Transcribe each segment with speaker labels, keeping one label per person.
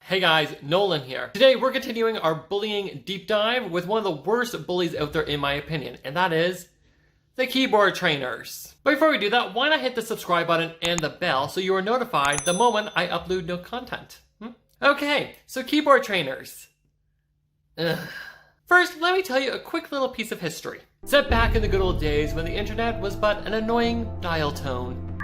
Speaker 1: Hey guys, Nolan here. Today we're continuing our bullying deep dive with one of the worst bullies out there in my opinion, and that is the keyboard trainers. But before we do that, why not hit the subscribe button and the bell so you are notified the moment I upload new content? Okay, so keyboard trainers. First, let me tell you a quick little piece of history. Set back in the good old days when the internet was but an annoying dial tone,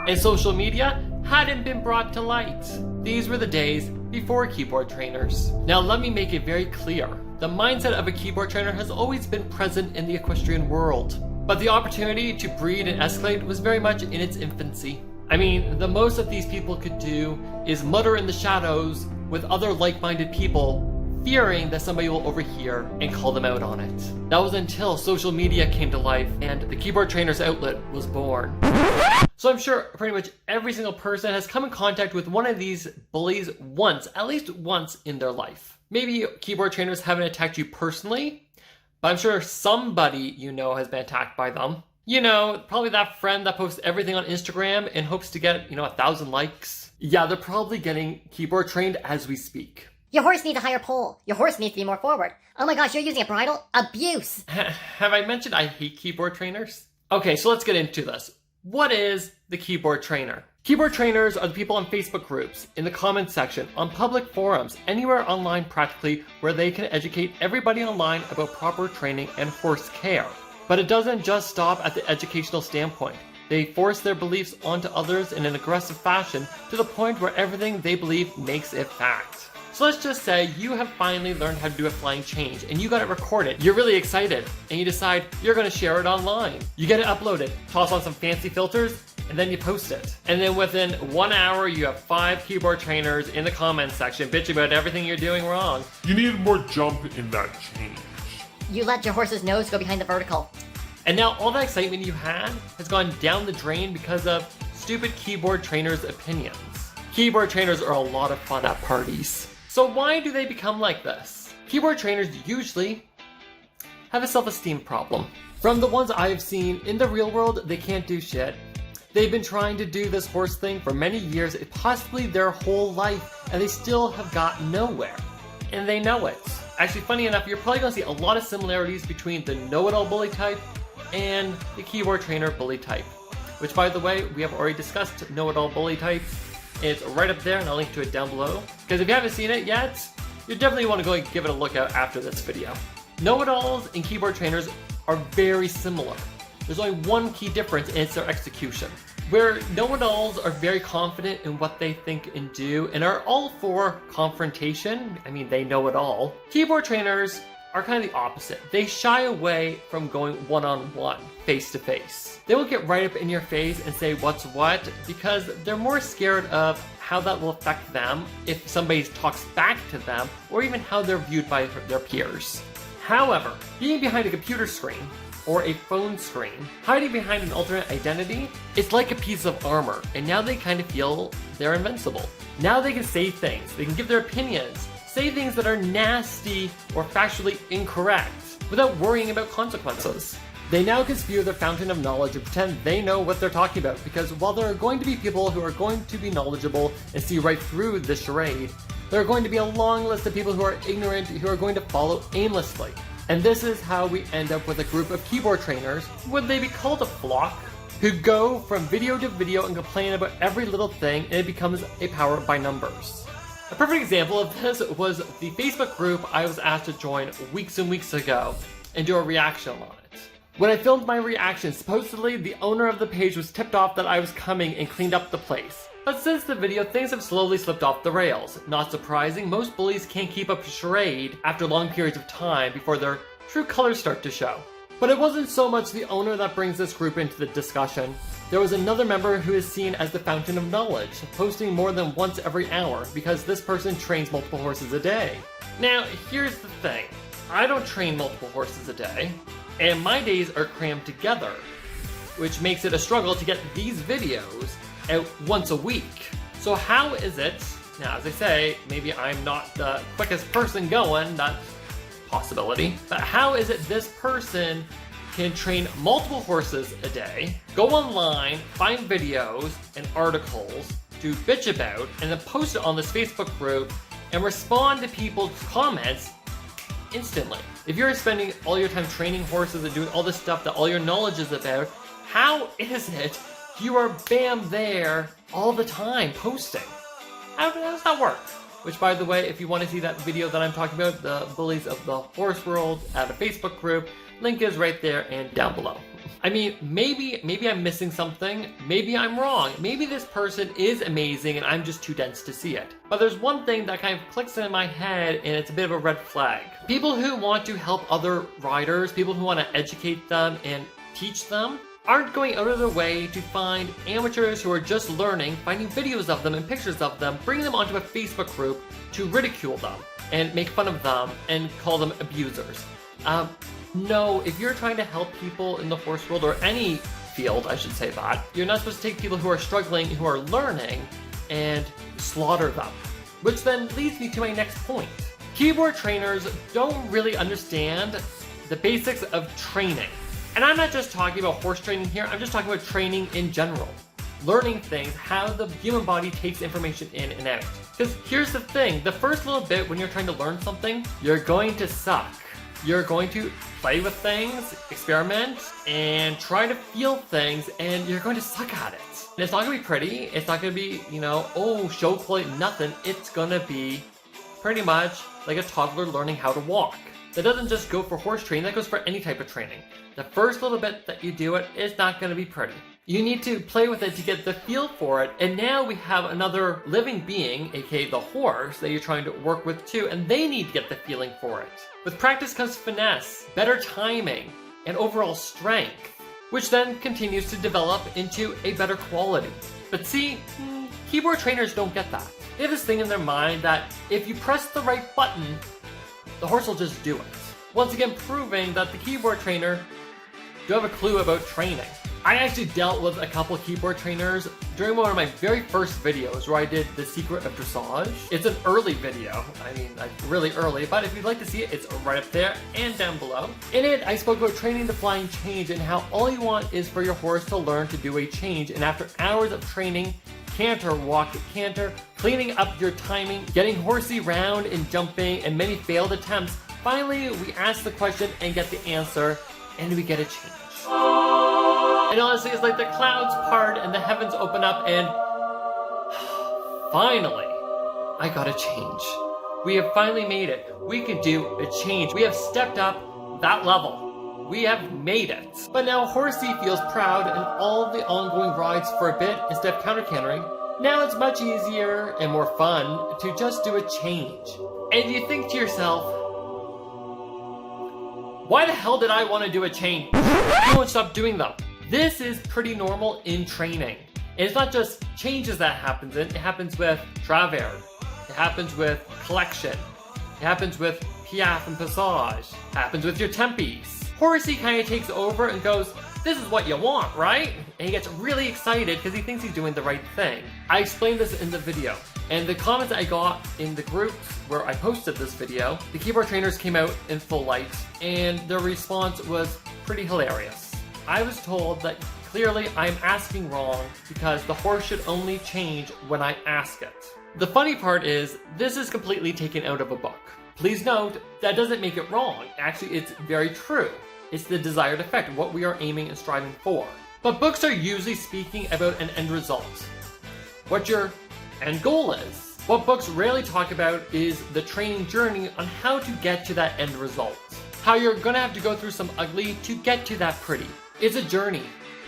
Speaker 1: and social media hadn't been brought to light. These were the days before keyboard trainers. Now let me make it very clear. The mindset of a keyboard trainer has always been present in the equestrian world, but the opportunity to breed and escalate was very much in its infancy. I mean, the most that these people could do is mutter in the shadows with other like-minded people, fearing that somebody will overhear and call them out on it. That was until social media came to life and the keyboard trainers outlet was born. So I'm sure pretty much every single person has come in contact with one of these bullies once, at least once in their life. Maybe keyboard trainers haven't attacked you personally, but I'm sure somebody you know has been attacked by them. You know, probably that friend that posts everything on Instagram and hopes to get, 1,000 likes. Yeah, they're probably getting keyboard trained as we speak.
Speaker 2: Your horse needs a higher pole. Your horse needs to be more forward. Oh my gosh, you're using a bridle? Abuse!
Speaker 1: Have I mentioned I hate keyboard trainers? Okay, so let's get into this. What is the keyboard trainer? Keyboard trainers are the people on Facebook groups, in the comments section, on public forums, anywhere online practically where they can educate everybody online about proper training and horse care. But it doesn't just stop at the educational standpoint. They force their beliefs onto others in an aggressive fashion to the point where everything they believe makes it fact. So let's just say you have finally learned how to do a flying change and you got it recorded. You're really excited and you decide you're going to share it online. You get it uploaded, toss on some fancy filters, and then you post it. And then within 1 hour, you have 5 keyboard trainers in the comments section bitching about everything you're doing wrong.
Speaker 3: You need more jump in that change.
Speaker 2: You let your horse's nose go behind the vertical.
Speaker 1: And now all that excitement you had has gone down the drain because of stupid keyboard trainers' opinions. Keyboard trainers are a lot of fun at parties. So why do they become like this? Keyboard trainers usually have a self-esteem problem. From the ones I have seen in the real world, they can't do shit. They've been trying to do this horse thing for many years, possibly their whole life, and they still have got nowhere. And they know it. Actually, funny enough, you're probably gonna see a lot of similarities between the know-it-all bully type and the keyboard trainer bully type. Which, by the way, we have already discussed know-it-all bully type. It's right up there, and I'll link to it down below. Because if you haven't seen it yet, you definitely want to go and give it a look out after this video. Know-it-alls and keyboard trainers are very similar. There's only one key difference, and it's their execution. Where know-it-alls are very confident in what they think and do, and are all for confrontation, I mean, they know it all. Keyboard trainers are kind of the opposite. They shy away from going one-on-one, face-to-face. They will get right up in your face and say what's what because they're more scared of how that will affect them if somebody talks back to them or even how they're viewed by their peers. However, being behind a computer screen or a phone screen, hiding behind an alternate identity, it's like a piece of armor, and now they kind of feel they're invincible. Now they can say things, they can give their opinions, say things that are nasty or factually incorrect without worrying about consequences. They now can spew their fountain of knowledge and pretend they know what they're talking about because while there are going to be people who are going to be knowledgeable and see right through the charade, there are going to be a long list of people who are ignorant who are going to follow aimlessly. And this is how we end up with a group of keyboard trainers, would they be called a flock, who go from video to video and complain about every little thing and it becomes a power by numbers. A perfect example of this was the Facebook group I was asked to join weeks and weeks ago and do a reaction on it. When I filmed my reaction, supposedly the owner of the page was tipped off that I was coming and cleaned up the place. But since the video, things have slowly slipped off the rails. Not surprising, most bullies can't keep up a charade after long periods of time before their true colors start to show. But it wasn't so much the owner that brings this group into the discussion. There was another member who is seen as the fountain of knowledge, posting more than once every hour because this person trains multiple horses a day. Now, here's the thing. I don't train multiple horses a day, and my days are crammed together, which makes it a struggle to get these videos out once a week. So how is it, now as I say, maybe I'm not the quickest person going, that's a possibility, but how is it this person can train multiple horses a day, go online, find videos and articles, to bitch about and then post it on this Facebook group and respond to people's comments instantly. If you're spending all your time training horses and doing all this stuff that all your knowledge is about, how is it you are bam there all the time posting? How does that work? Which, by the way, if you want to see that video that I'm talking about, the bullies of the horse world at a Facebook group, link is right there and down below. I mean, maybe I'm missing something. Maybe I'm wrong. Maybe this person is amazing and I'm just too dense to see it. But there's one thing that kind of clicks in my head and it's a bit of a red flag. People who want to help other riders, people who want to educate them and teach them, aren't going out of their way to find amateurs who are just learning, finding videos of them and pictures of them, bring them onto a Facebook group to ridicule them and make fun of them and call them abusers. No, if you're trying to help people in the horse world, or any field, I should say that, you're not supposed to take people who are struggling, who are learning, and slaughter them. Which then leads me to my next point. Keyboard trainers don't really understand the basics of training. And I'm not just talking about horse training here, I'm just talking about training in general. Learning things, how the human body takes information in and out. Because here's the thing, the first little bit when you're trying to learn something, you're going to suck. You're going to play with things, experiment, and try to feel things, and you're going to suck at it. And it's not going to be pretty, it's not going to be, oh, show quality, nothing. It's going to be pretty much like a toddler learning how to walk. That doesn't just go for horse training, that goes for any type of training. The first little bit that you do it is not going to be pretty. You need to play with it to get the feel for it, and now we have another living being, aka the horse, that you're trying to work with too, and they need to get the feeling for it. With practice comes finesse, better timing, and overall strength, which then continues to develop into a better quality. But see, keyboard trainers don't get that. They have this thing in their mind that if you press the right button, the horse will just do it. Once again, proving that the keyboard trainer don't have a clue about training. I actually dealt with a couple keyboard trainers during one of my very first videos where I did the secret of dressage. It's an early video, I mean like really early, but if you'd like to see it, it's right up there and down below. In it, I spoke about training the flying change and how all you want is for your horse to learn to do a change, and after hours of training, canter, walk, canter, cleaning up your timing, getting horsey round and jumping, and many failed attempts, finally we ask the question and get the answer, and we get a change. And honestly, it's like the clouds part and the heavens open up and finally, I got a change. We have finally made it. We can do a change. We have stepped up that level. We have made it. But now Horsey feels proud and all the ongoing rides for a bit instead of counter-cantering. Now it's much easier and more fun to just do a change. And you think to yourself, why the hell did I want to do a change? You won't stop doing them. This is pretty normal in training. And it's not just changes that happens in, it happens with travers, it happens with collection, it happens with piaffe and passage, it happens with your tempies. Horsey kind of takes over and goes, this is what you want, right? And he gets really excited because he thinks he's doing the right thing. I explained this in the video, and the comments I got in the groups where I posted this video, the keyboard trainers came out in full light, and their response was pretty hilarious. I was told that clearly I'm asking wrong because the horse should only change when I ask it. The funny part is, this is completely taken out of a book. Please note, that doesn't make it wrong. Actually, it's very true. It's the desired effect, what we are aiming and striving for. But books are usually speaking about an end result. What your end goal is. What books rarely talk about is the training journey on how to get to that end result. How you're gonna have to go through some ugly to get to that pretty. It's a journey.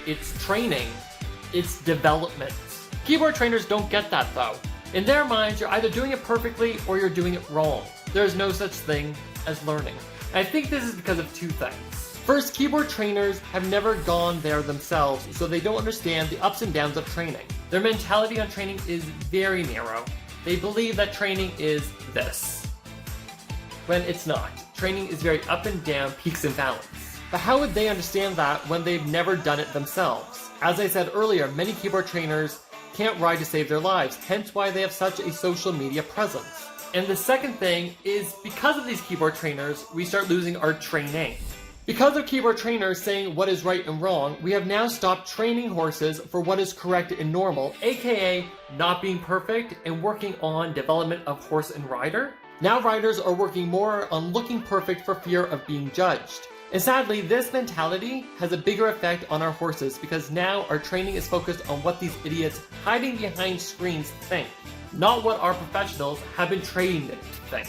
Speaker 1: It's training. It's development. Keyboard trainers don't get that though. In their minds, you're either doing it perfectly or you're doing it wrong. There's no such thing as learning. And I think this is because of two things. First, keyboard trainers have never gone there themselves, so they don't understand the ups and downs of training. Their mentality on training is very narrow. They believe that training is this, when it's not. Training is very up and down, peaks and valleys. But how would they understand that when they've never done it themselves? As I said earlier, many keyboard trainers can't ride to save their lives, hence why they have such a social media presence. And the second thing is, because of these keyboard trainers, we start losing our training. Because of keyboard trainers saying what is right and wrong, we have now stopped training horses for what is correct and normal, aka not being perfect, and working on development of horse and rider. Now riders are working more on looking perfect for fear of being judged. And sadly, this mentality has a bigger effect on our horses because now our training is focused on what these idiots hiding behind screens think, not what our professionals have been trained to think.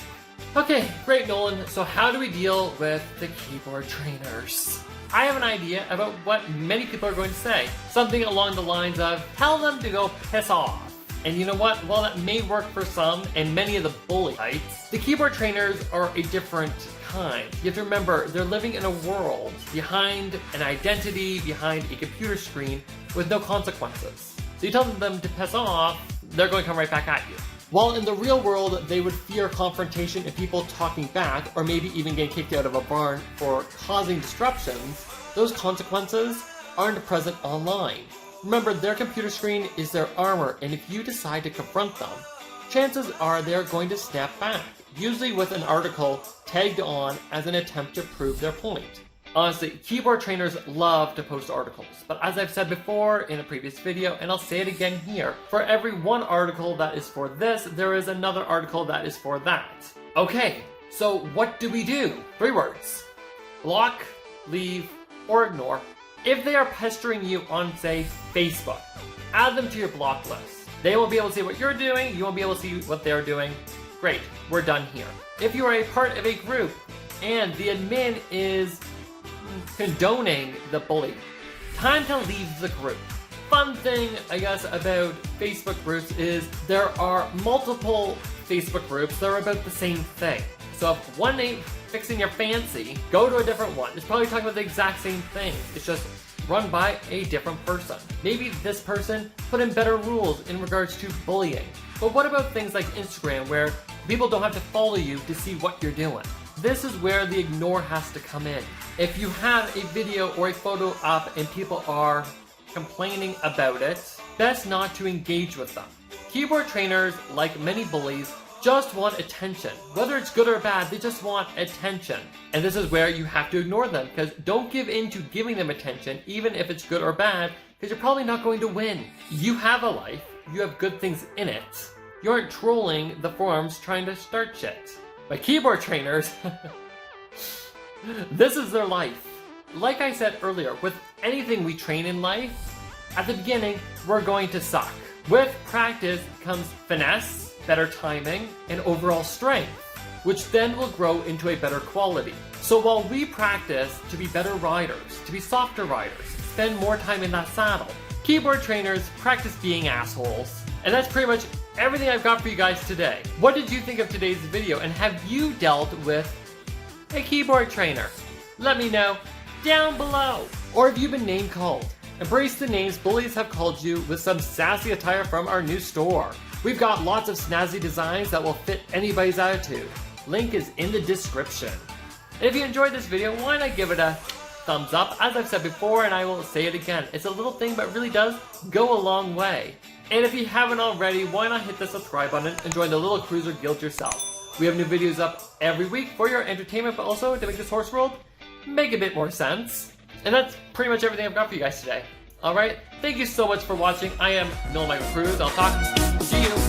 Speaker 1: Okay, great Nolan, so how do we deal with the keyboard trainers? I have an idea about what many people are going to say. Something along the lines of, tell them to go piss off. And you know what? While that may work for some and many of the bully types, the keyboard trainers are a different kind. You have to remember, they're living in a world behind an identity, behind a computer screen with no consequences. So you tell them to piss off, they're going to come right back at you. While in the real world, they would fear confrontation and people talking back, or maybe even getting kicked out of a barn for causing disruptions, those consequences aren't present online. Remember, their computer screen is their armor, and if you decide to confront them, chances are they're going to snap back, usually with an article tagged on as an attempt to prove their point. Honestly, keyboard trainers love to post articles, but as I've said before in a previous video, and I'll say it again here, for every one article that is for this, there is another article that is for that. Okay, so what do we do? 3 words. Block, leave, or ignore. If they are pestering you on, say, Facebook, add them to your block list. They won't be able to see what you're doing, you won't be able to see what they're doing. Great, we're done here. If you are a part of a group, and the admin is condoning the bully, time to leave the group. Fun thing, I guess, about Facebook groups is there are multiple Facebook groups that are about the same thing. So if one ain't fixing your fancy, go to a different one. It's probably talking about the exact same thing. It's just run by a different person. Maybe this person put in better rules in regards to bullying. But what about things like Instagram where people don't have to follow you to see what you're doing? This is where the ignore has to come in. If you have a video or a photo up and people are complaining about it, best not to engage with them. Keyboard trainers, like many bullies, just want attention. Whether it's good or bad, they just want attention. And this is where you have to ignore them, because don't give in to giving them attention, even if it's good or bad, because you're probably not going to win. You have a life, you have good things in it. You aren't trolling the forums trying to start shit. But keyboard trainers, this is their life. Like I said earlier, with anything we train in life, at the beginning, we're going to suck. With practice comes finesse, better timing, and overall strength, which then will grow into a better quality. So while we practice to be better riders, to be softer riders, spend more time in that saddle, keyboard trainers practice being assholes. And that's pretty much everything I've got for you guys today. What did you think of today's video, and have you dealt with a keyboard trainer? Let me know down below. Or have you been name called? Embrace the names bullies have called you with some sassy attire from our new store. We've got lots of snazzy designs that will fit anybody's attitude. Link is in the description. And if you enjoyed this video, why not give it a thumbs up? As I've said before, and I will say it again, it's a little thing but really does go a long way. And if you haven't already, why not hit the subscribe button and join the Little Cruiser Guild yourself. We have new videos up every week for your entertainment, but also to make this horse world make a bit more sense. And that's pretty much everything I've got for you guys today. Alright, thank you so much for watching. I am Nolan M Cruz. I'll talk to you